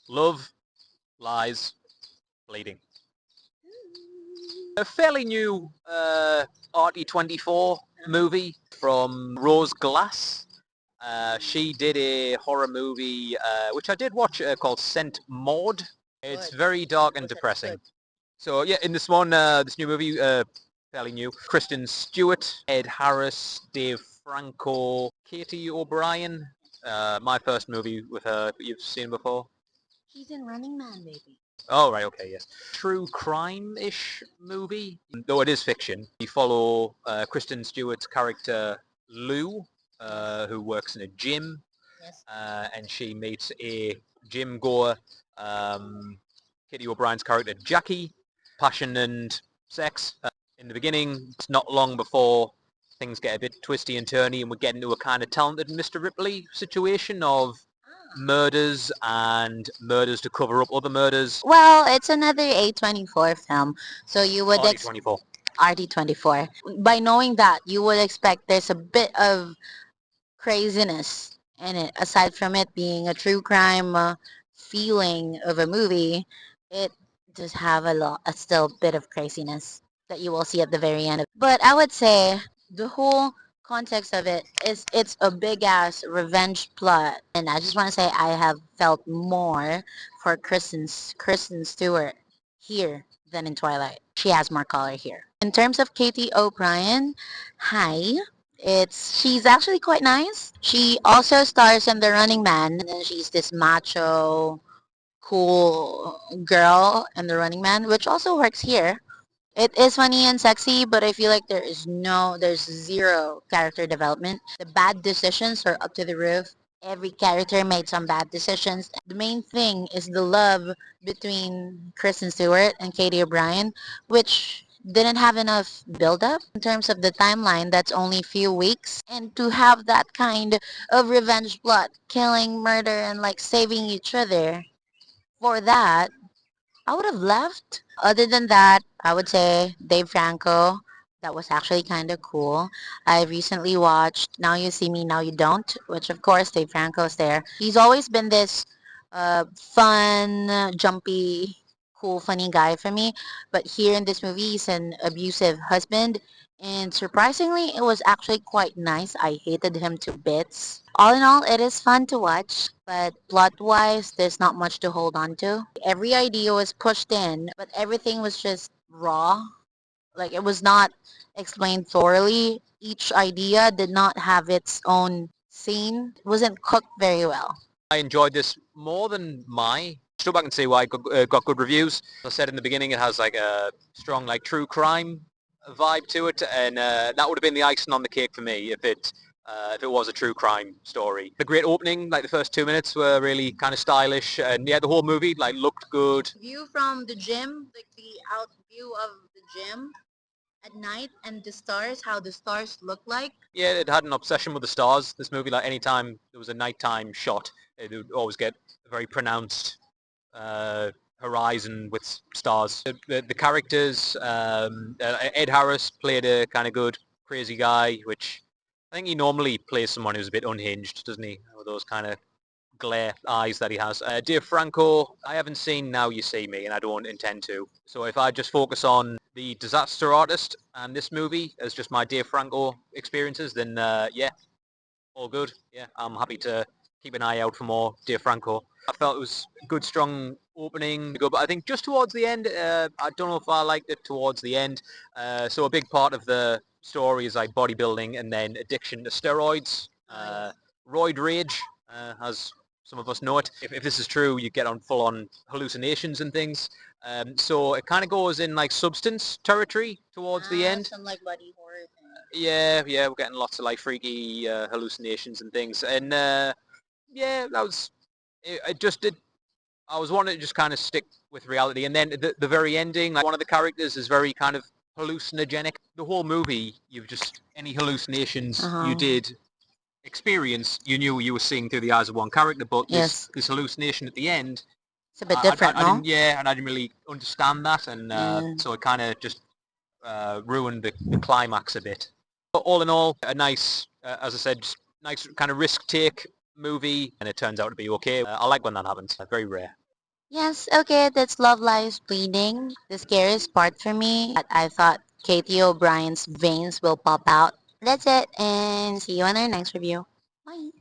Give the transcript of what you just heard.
Love, lies, bleeding. A fairly new RT24 movie from Rose Glass. She did a horror movie, which I did watch, called Scent Maud. It's very dark and depressing. So yeah, in this one, this new movie, fairly new. Kristen Stewart, Ed Harris, Dave Franco, Katie O'Brien. My first movie with her, you've seen before. She's in Running Man, baby. Oh, right, okay, yes. True crime-ish movie, though it is fiction. We follow Kristen Stewart's character, Lou, who works in a gym, Yes. and she meets a gym goer, Kitty O'Brien's character, Jackie. Passion and sex in the beginning. It's not long before things get a bit twisty and turny, and we get into a kind of talented Mr. Ripley situation of murders and murders to cover up other murders. Well, it's another A24 film, so you would RT24. RT24. By knowing that, you would expect there's a bit of craziness in it. Aside from it being a true crime feeling of a movie, it does have a still bit of craziness that you will see at the very end. But I would say the whole context of it is it's a big ass revenge plot, and I just want to say I have felt more for Kristen Stewart here than in Twilight. She has more color here. In terms of Katie O'Brien, hi. She's actually quite nice. She also stars in The Running Man, and she's this macho, cool girl in The Running Man, which also works here. It is funny and sexy, but I feel like there's zero character development. The bad decisions are up to the roof. Every character made some bad decisions. The main thing is the love between Kristen Stewart and Katie O'Brien, which didn't have enough build-up in terms of the timeline. That's only few weeks. And to have that kind of revenge plot, killing, murder, and like saving each other, for that, I would have left. Other than that, I would say Dave Franco. That was actually kind of cool. I recently watched Now You See Me, Now You Don't, which of course Dave Franco's there. He's always been this fun, jumpy, cool, funny guy for me. But here in this movie, he's an abusive husband. And surprisingly, it was actually quite nice. I hated him to bits. All in all, it is fun to watch, but plot-wise, there's not much to hold on to. Every idea was pushed in, but everything was just raw. Like it was not explained thoroughly. Each idea did not have its own scene. It wasn't cooked very well. I enjoyed this more than my. Still back and see why it got good reviews. As I said in the beginning, it has like a strong like true crime vibe to it, and that would have been the icing on the cake for me if it was a true crime story. The great opening, like the first 2 minutes, were really kind of stylish, and yeah, the whole movie like looked good. View from the gym, like the out view of the gym at night, and the stars, how the stars look like. Yeah, it had an obsession with the stars. This movie, like anytime there was a nighttime shot, it would always get a very pronounced horizon with stars. The characters, Ed Harris played a kind of good crazy guy, which I think he normally plays someone who's a bit unhinged, doesn't he? With those kind of glare eyes that he has. Dave Franco, I haven't seen Now You See Me, and I don't intend to. So if I just focus on the disaster artist and this movie as just my Dave Franco experiences, then yeah, all good. Yeah, I'm happy to keep an eye out for more Dave Franco. I felt it was a good, strong opening, but I think just towards the end, I don't know if I liked it towards the end. So a big part of the story is like bodybuilding and then addiction to steroids, roid rage, as some of us know it. If this is true, you get on full-on hallucinations and things. So it kind of goes in like substance territory towards the end. Some like body horror thing. Yeah, we're getting lots of like freaky hallucinations and things, and yeah, that was it. Just did. I was wanting to just kind of stick with reality, and then the very ending, like one of the characters is very kind of hallucinogenic. The whole movie, you've just any hallucinations you did experience, you knew you were seeing through the eyes of one character, but Yes. this hallucination at the end, It's a bit different, I no? didn't, yeah, and I didn't really understand that, and so it kind of just ruined the climax a bit. But all in all, a nice, as I said, just nice kind of risk take movie, and it turns out to be okay. I like when that happens. Very rare. Yes, okay, that's Love Lies Bleeding. The scariest part for me, that I thought Katie O'Brien's veins will pop out. That's it, and see you on our next review. Bye.